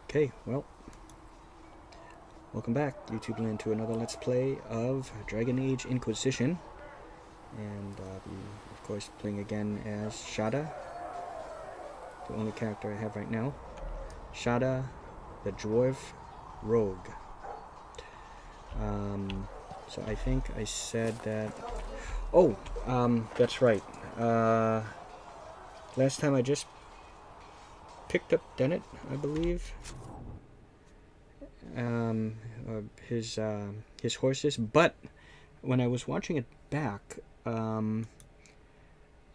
Okay, well, welcome back, YouTube land, to another Let's Play of Dragon Age Inquisition. And of course, playing again as SHADA, the only character I have right now. SHADA, the Dwarf Rogue. So I think I said that... Oh, that's right. Last time I just picked up Dennett, I believe. His horses, but when I was watching it back, I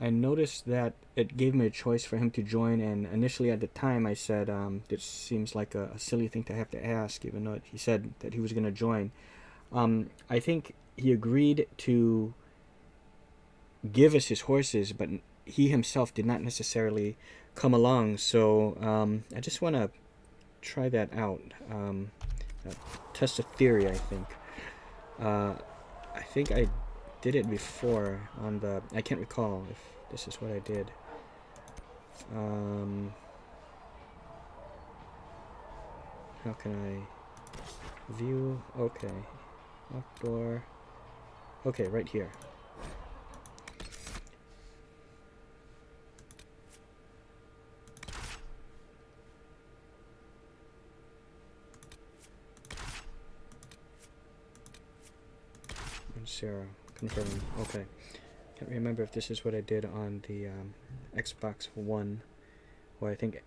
noticed that it gave me a choice for him to join, and initially at the time I said, this seems like a silly thing to have to ask, even though he said that he was going to join. I think he agreed to give us his horses, but he himself did not necessarily come along, so I just want to try that out. Test a theory, I think. I think I did it before on the... I can't recall if this is what I did. How can I view? Okay. Outdoor. Okay, right here. Sarah, confirming. Okay. Can't remember if this is what I did on the Xbox One, or I think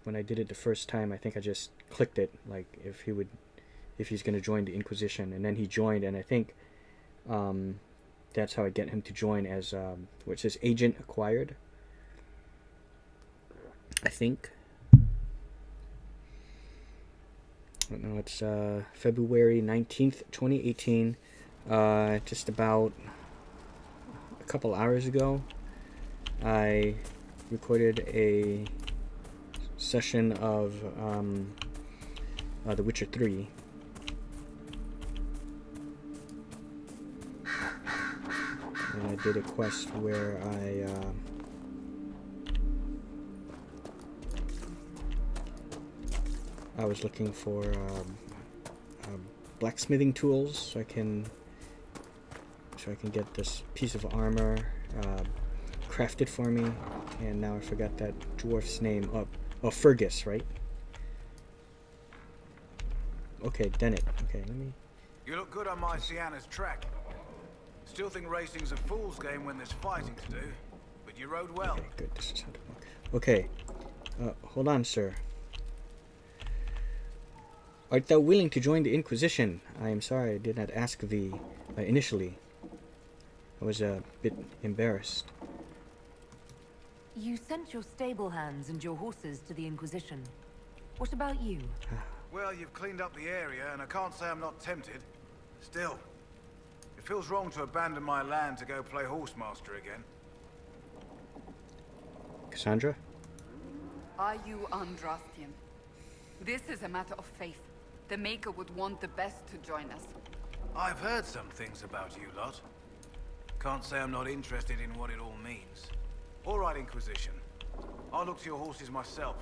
when I did it the first time, I think I just clicked it, like if he's going to join the Inquisition, and then he joined, and I think that's how I get him to join, as where it says agent acquired, I think. No, it's February 19th, 2018. Just about a couple hours ago, I recorded a session of The Witcher 3. And I did a quest where I was looking for blacksmithing tools so I can get this piece of armor crafted for me, and now I forgot that dwarf's name. Oh, Fergus, right? Okay, Dennett. Okay, let me... You look good on my Sienna's track. Still think racing's a fool's game when there's fighting to do, but you rode well. Okay, good. This is how to work. Okay, hold on, sir. Art thou willing to join the Inquisition? I am sorry I did not ask thee initially. I was a bit embarrassed. You sent your stable hands and your horses to the Inquisition. What about you? Well, you've cleaned up the area, and I can't say I'm not tempted. Still, it feels wrong to abandon my land to go play horsemaster again. Cassandra? Are you Andrastian? This is a matter of faith. The Maker would want the best to join us. I've heard some things about you lot. Can't say I'm not interested in what it all means. All right, Inquisition. I'll look to your horses myself.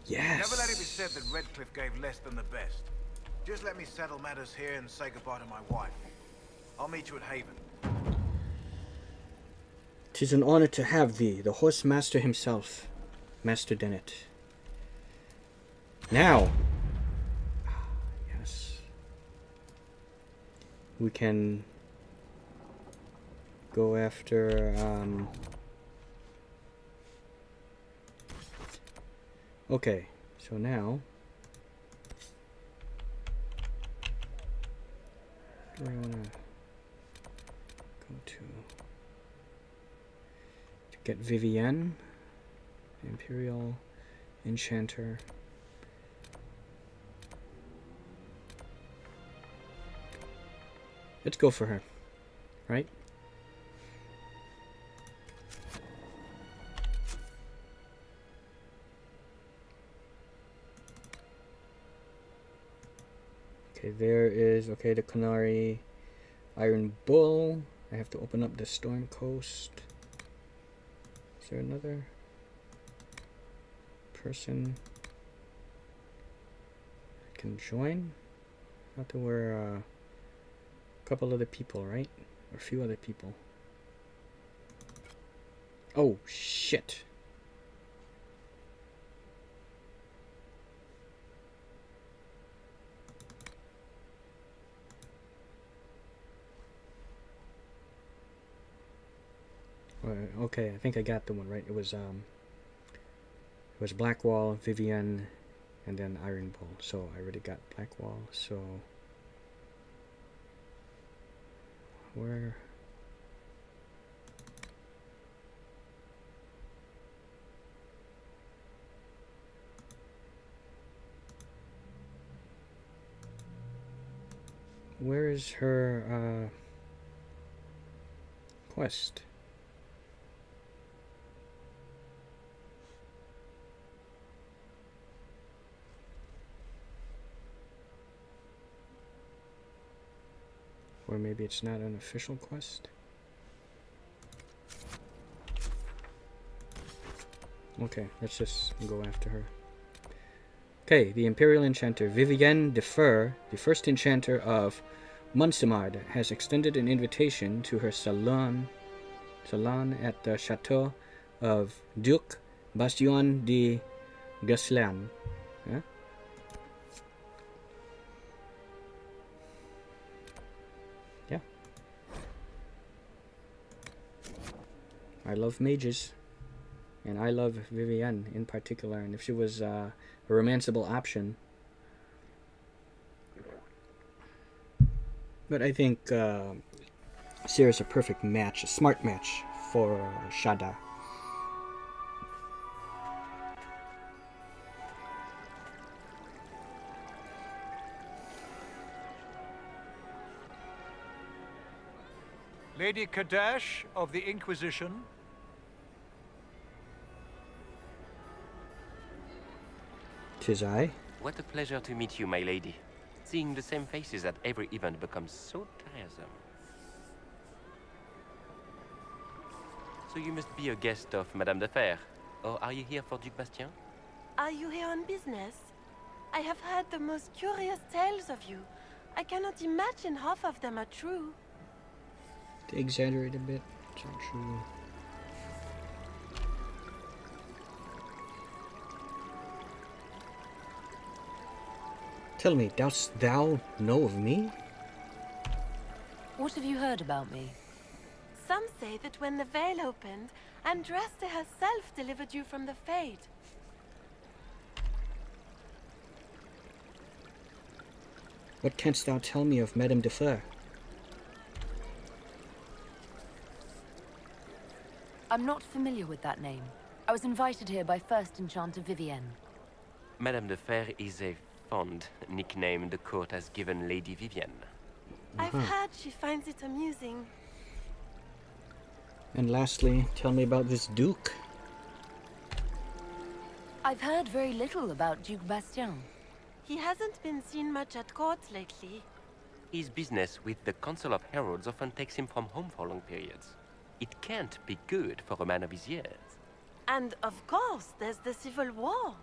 Yes. Never let it be said that Redcliffe gave less than the best. Just let me settle matters here and say goodbye to my wife. I'll meet you at Haven. 'Tis an honor to have thee, the horse master himself, Master Dennett. Now, yes, we can go after, okay, so now, where do I want to go to get Vivienne, Imperial Enchanter. Let's go for her, right? Okay, there is, okay, the Canary Iron Bull. I have to open up the Storm Coast. Is there another person? can join. I thought there were a couple other people, right? Or a few other people. Oh, shit. Okay, I think I got the one right. It was Blackwall, Vivienne, and then Iron Bull. So I already got Blackwall. So where? Where is her quest? Or maybe it's not an official quest. Okay, let's just go after her. Okay, the Imperial Enchanter Vivienne de Fer, the first enchanter of Monsimard, has extended an invitation to her salon at the chateau of Duke Gaspard de Gaslan. Yeah? Yeah. I love mages. And I love Vivienne in particular. And if she was a romanceable option. But I think Sierra's a perfect match, a smart match for SHADA. Lady Kadash of the Inquisition. Tis I. What a pleasure to meet you, my lady. Seeing the same faces at every event becomes so tiresome. So you must be a guest of Madame de Fer. Or are you here for Duke Bastien? Are you here on business? I have heard the most curious tales of you. I cannot imagine half of them are true. To exaggerate a bit, it's not true. Tell me, dost thou know of me? What have you heard about me? Some say that when the veil opened, Andraste herself delivered you from the Fade. What canst thou tell me of Madame de Fer? I'm not familiar with that name. I was invited here by First Enchanter Vivienne. Madame de Fer is a fond nickname the court has given Lady Vivienne. I've heard she finds it amusing. And lastly, tell me about this Duke. I've heard very little about Duke Bastien. He hasn't been seen much at court lately. His business with the Council of Heralds often takes him from home for long periods. It can't be good for a man of his years. And of course, there's the Civil War.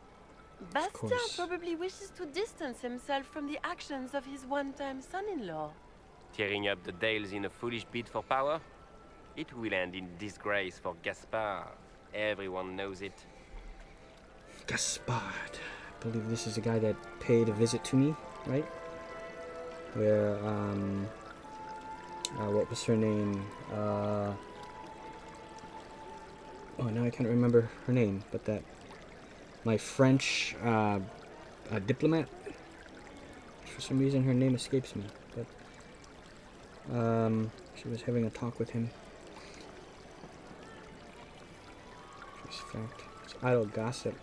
Bastien course. probably wishes to distance himself from the actions of his one-time son-in-law. Tearing up the Dales in a foolish bid for power? It will end in disgrace for Gaspard. Everyone knows it. Gaspard. I believe this is the guy that paid a visit to me, right? Where, what was her name? Oh, now I can't remember her name, but that my French diplomat. For some reason, her name escapes me, but she was having a talk with him. Just fact, it's idle gossip.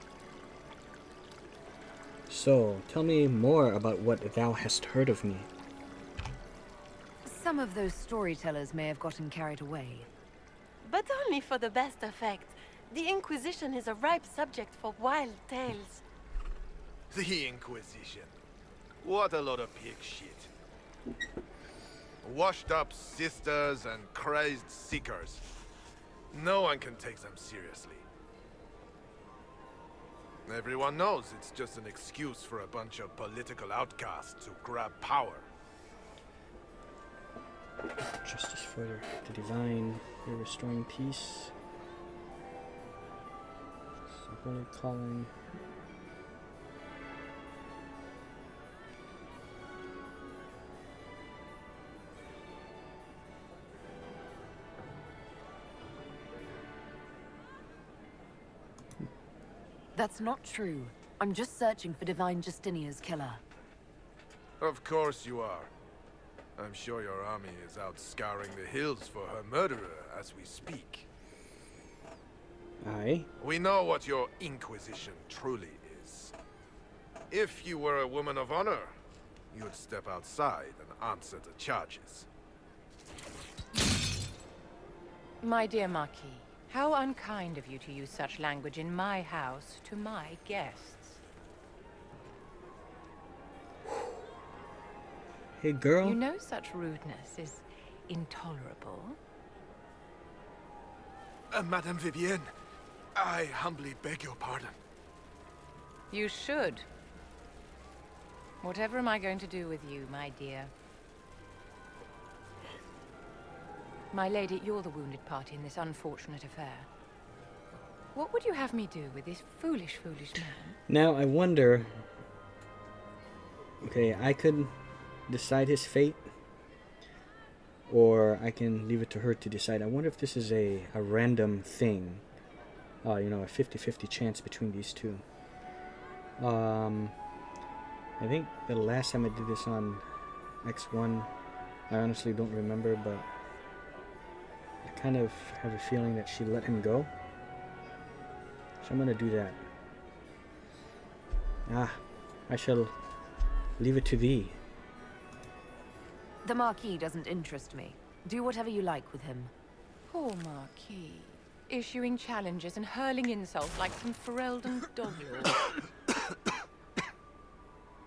So, tell me more about what thou hast heard of me. Some of those storytellers may have gotten carried away. But only for the best effect. The Inquisition is a ripe subject for wild tales. The Inquisition. What a lot of pig shit. Washed up sisters and crazed seekers. No one can take them seriously. Everyone knows it's just an excuse for a bunch of political outcasts to grab power. Justice for the divine, you're restoring peace. It's a holy calling. That's not true. I'm just searching for Divine Justinia's killer. Of course you are. I'm sure your army is out scouring the hills for her murderer as we speak. Aye. We know what your Inquisition truly is. If you were a woman of honor, you'd step outside and answer the charges. My dear Marquis, how unkind of you to use such language in my house to my guests. Hey, girl. You know such rudeness is intolerable. Madame Vivienne, I humbly beg your pardon. You should. Whatever am I going to do with you, my dear? My lady, you're the wounded party in this unfortunate affair. What would you have me do with this foolish, foolish man? Now, I wonder... Okay, I could decide his fate, or I can leave it to her to decide. I wonder if this is a random thing. You know, a 50-50 chance between these two. I think the last time I did this on X1, I honestly don't remember, but I kind of have a feeling that she let him go. So I'm gonna do that. I shall leave it to thee. The Marquis doesn't interest me. Do whatever you like with him. Poor Marquis. Issuing challenges and hurling insults like some Ferelden doglord.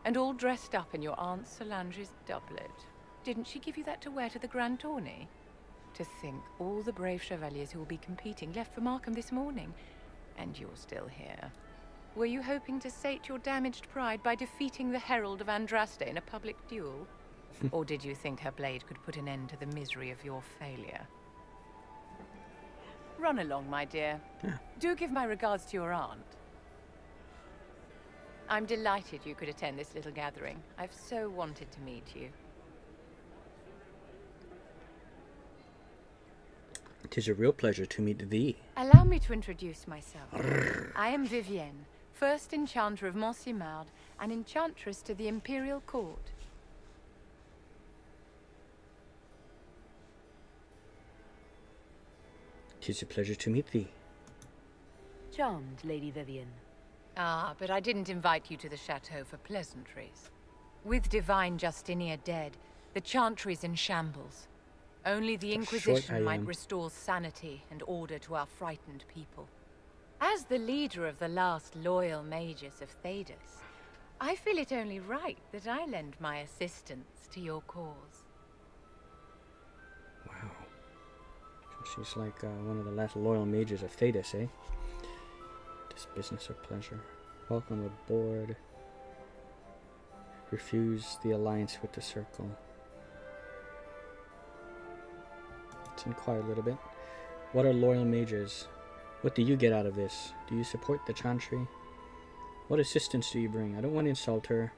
And all dressed up in your Aunt Solange's doublet. Didn't she give you that to wear to the Grand Tourney? To think all the brave chevaliers who will be competing left for Markham this morning, and you're still here. Were you hoping to sate your damaged pride by defeating the Herald of Andraste in a public duel? Or did you think her blade could put an end to the misery of your failure? Run along, my dear. Yeah. Do give my regards to your aunt. I'm delighted you could attend this little gathering. I've so wanted to meet you. 'Tis a real pleasure to meet thee. Allow me to introduce myself. I am Vivienne, first enchanter of Montsimard and enchantress to the Imperial Court. 'Tis a pleasure to meet thee. Charmed, Lady Vivienne. Ah, but I didn't invite you to the chateau for pleasantries. With Divine Justinia dead, the Chantry's in shambles. Only the Inquisition might restore sanity and order to our frightened people. As the leader of the last loyal mages of Thedas, I feel it only right that I lend my assistance to your cause. Wow. So she's like one of the last loyal mages of Thedas, eh? This business or pleasure. Welcome aboard. Refuse the alliance with the Circle. Let's inquire a little bit. What are loyal mages? What do you get out of this? Do you support the Chantry? What assistance do you bring? I don't want to insult her.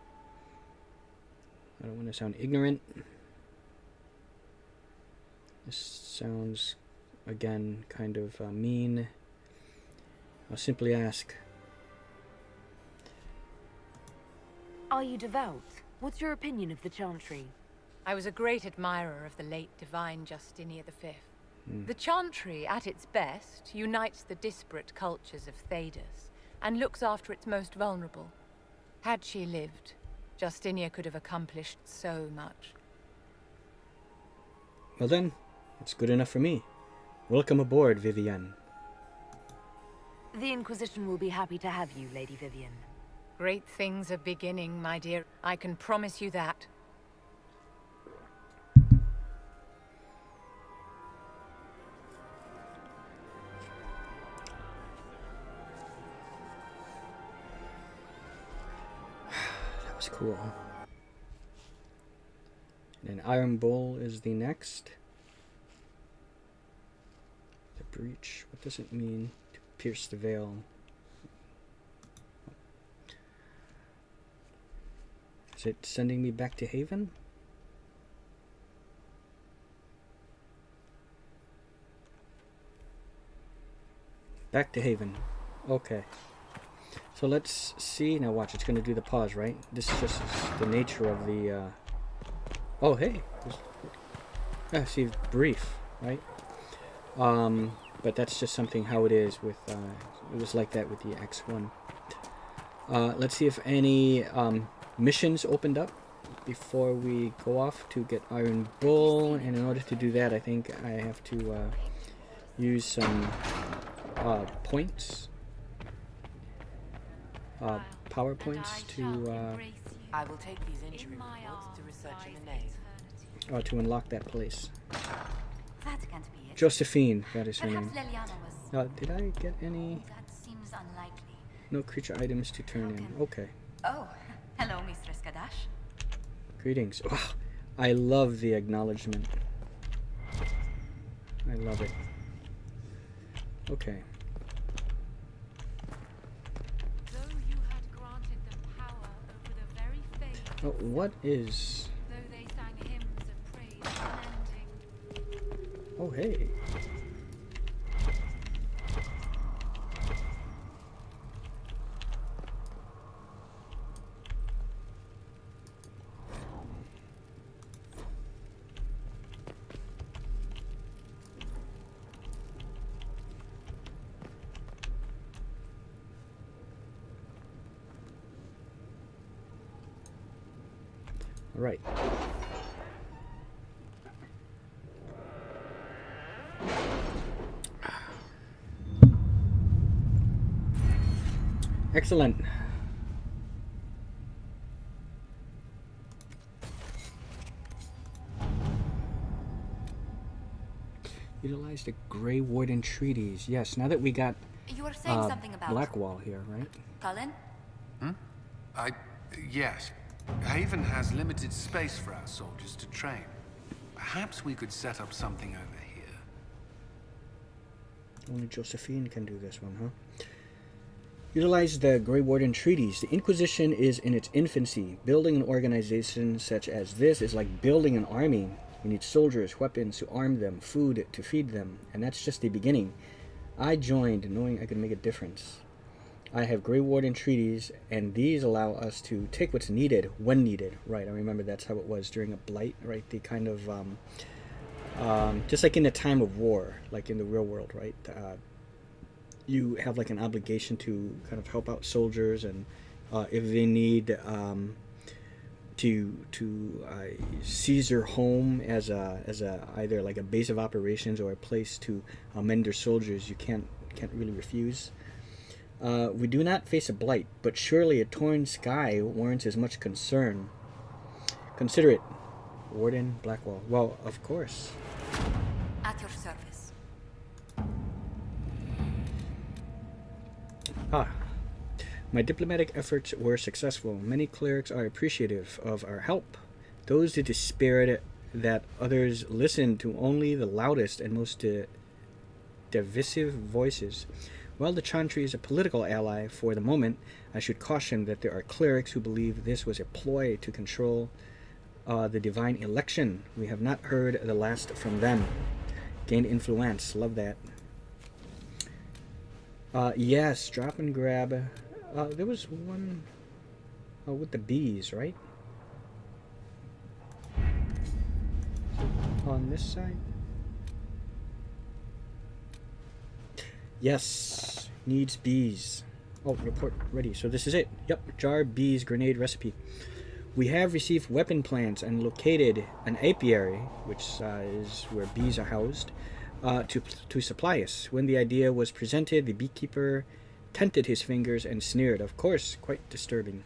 I don't want to sound ignorant. This sounds, again, kind of mean. I'll simply ask. Are you devout? What's your opinion of the Chantry? I was a great admirer of the late Divine Justinia V. The Chantry, at its best, unites the disparate cultures of Thedas and looks after its most vulnerable. Had she lived, Justinia could have accomplished so much. Well then, it's good enough for me. Welcome aboard, Vivienne. The Inquisition will be happy to have you, Lady Vivienne. Great things are beginning, my dear. I can promise you that. cool. And then Iron Bull is the next. The breach. What does it mean to pierce the veil? Is it sending me back to Haven? Back to Haven. Okay. So let's see. Now watch, it's going to do the pause, right? This is just the nature of the... Oh, hey. See, brief, right? But that's just something how it is with... it was like that with the X1. Let's see if any missions opened up before we go off to get Iron Bull. And in order to do that, I think I have to use some points. Power points to I will take these injury reports to research in the nave. to unlock that place. That can't be it. Josephine, that is her Perhaps name. Leliana was... Did I get any? That seems unlikely. No creature items to turn in. Okay. Oh, hello, Mistress Kadash. Greetings. Wow, I love the acknowledgement. I love it. Okay. Though you had granted them power over the very faith, Oh, what is... though they sang hymns of praise unending. Oh, hey. All right. Excellent. Utilize the Grey Warden treaties. Yes, now that we got You were saying something about... Blackwall here, right? Cullen? Yes. Haven has limited space for our soldiers to train. Perhaps we could set up something over here. Only Josephine can do this one, huh? Utilize the Grey Warden treaties. The Inquisition is in its infancy. Building an organization such as this is like building an army. You need soldiers, weapons to arm them, food to feed them, and that's just the beginning. I joined knowing I could make a difference. I have Grey Warden treaties, and these allow us to take what's needed when needed. Right, I remember that's how it was during a blight, right? The kind of, just like in the time of war, like in the real world, right? You have like an obligation to kind of help out soldiers, and if they need to seize their home as a either like a base of operations or a place to mend their soldiers, you can't really refuse. We do not face a blight, but surely a torn sky warrants as much concern. Consider it. Warden Blackwall. Well, of course. At your service. My diplomatic efforts were successful. Many clerics are appreciative of our help. Those who despaired that others listened to only the loudest and most divisive voices. While the Chantry is a political ally for the moment, I should caution that there are clerics who believe this was a ploy to control the divine election. We have not heard the last from them. Gained influence. Love that. Yes, drop and grab. There was one with the bees, right? On this side? Yes, needs bees. Oh, report ready. So this is it. Yep, jar bees grenade recipe. We have received weapon plans and located an apiary, which is where bees are housed, to supply us. When the idea was presented, the beekeeper tented his fingers and sneered. Of course, quite disturbing.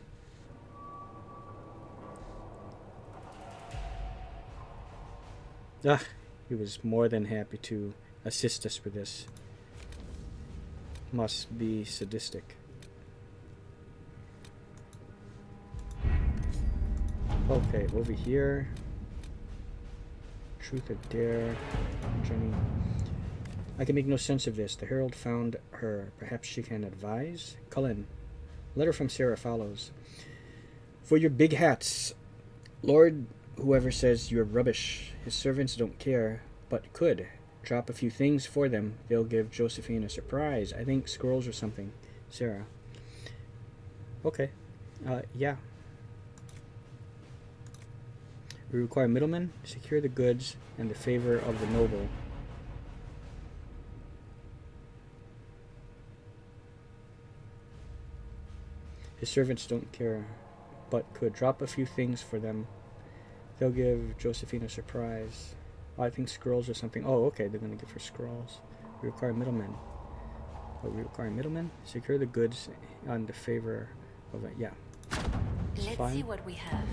He was more than happy to assist us with this. Must be sadistic. Okay, over here. Truth or Dare. Journey. I can make no sense of this. The Herald found her. Perhaps she can advise? Cullen. Letter from Sarah follows. For your big hats, Lord, whoever says you're rubbish, his servants don't care, but could. Drop a few things for them. They'll give Josephine a surprise. I think scrolls or something. Sarah. Okay. Yeah. We require middlemen, secure the goods, and the favor of the noble. His servants don't care, but could drop a few things for them. They'll give Josephine a surprise. I think scrolls or something. Oh, okay, they're going to give her scrolls. We require middlemen. Oh, we require middlemen, secure the goods, and the favor of it. Yeah. Let's see what we have.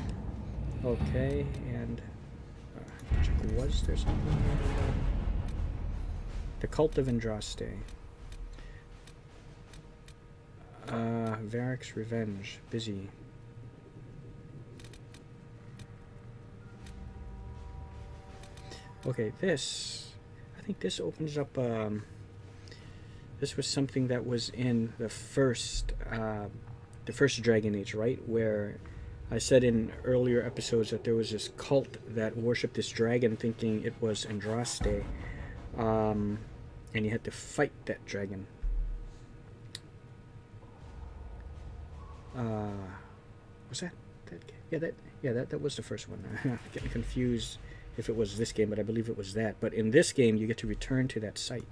Okay, and check, was there something? The Cult of Andraste. Varric's Revenge. Busy. Okay, this. I think this opens up. This was something that was in the first Dragon Age, right? Where I said in earlier episodes that there was this cult that worshipped this dragon, thinking it was Andraste, and you had to fight that dragon. Was that? That was the first one. I'm getting confused if it was this game, but I believe it was that. But in this game, you get to return to that site.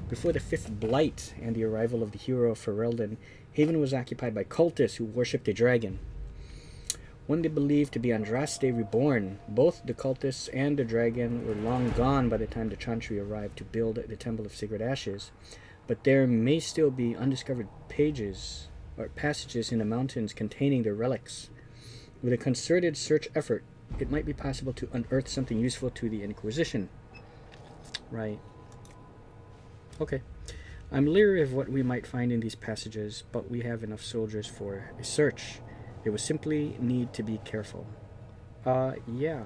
Before the Fifth Blight and the arrival of the hero of Ferelden, Haven was occupied by cultists who worshipped a dragon. One they believed to be Andraste reborn. Both the cultists and the dragon were long gone by the time the Chantry arrived to build the Temple of Sacred Ashes, but there may still be undiscovered pages or passages in the mountains containing their relics. With a concerted search effort, it might be possible to unearth something useful to the Inquisition. Right. Okay. I'm leery of what we might find in these passages, but we have enough soldiers for a search. They would simply need to be careful. Yeah.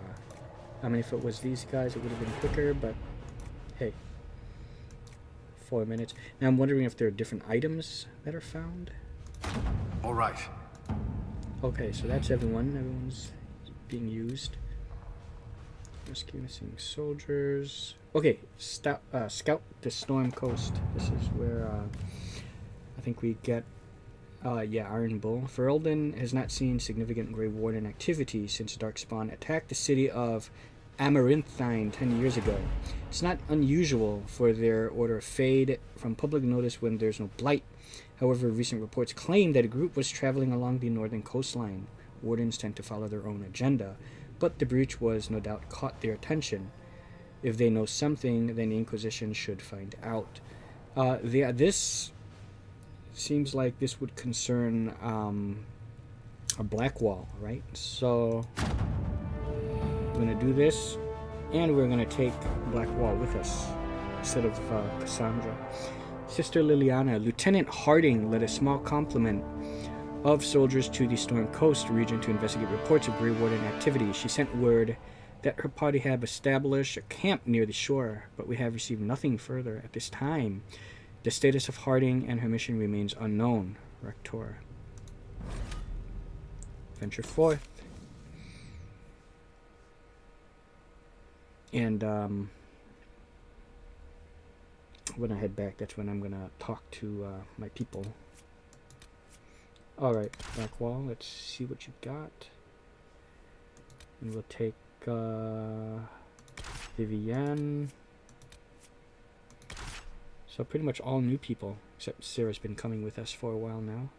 I mean, if it was these guys, it would have been quicker, but hey. 4 minutes. Now, I'm wondering if there are different items that are found. All right. Okay, so that's everyone. Everyone's being used. Rescue missing soldiers. Okay, scout the Storm Coast. This is where I think we get Iron Bull. Ferelden has not seen significant Grey Warden activity since Darkspawn attacked the city of Amaranthine 10 years ago. It's not unusual for their order to fade from public notice when there's no blight. However, recent reports claim that a group was traveling along the northern coastline. Wardens tend to follow their own agenda, but the breach was no doubt caught their attention. If they know something, then the Inquisition should find out. This seems like this would concern a black wall, right? So we're going to do this, and we're going to take Black Wall with us instead of Cassandra. Sister Liliana, Lieutenant Harding led a small complement of soldiers to the Storm Coast region to investigate reports of Grey Warden activity. She sent word that her party had established a camp near the shore, but we have received nothing further at this time. The status of Harding and her mission remains unknown. Rector. Venture forth. And when I head back, that's when I'm gonna talk to my people. Alright, Black Wall, let's see what you got. And we'll take Vivienne. So pretty much all new people, except Sarah's been coming with us for a while now.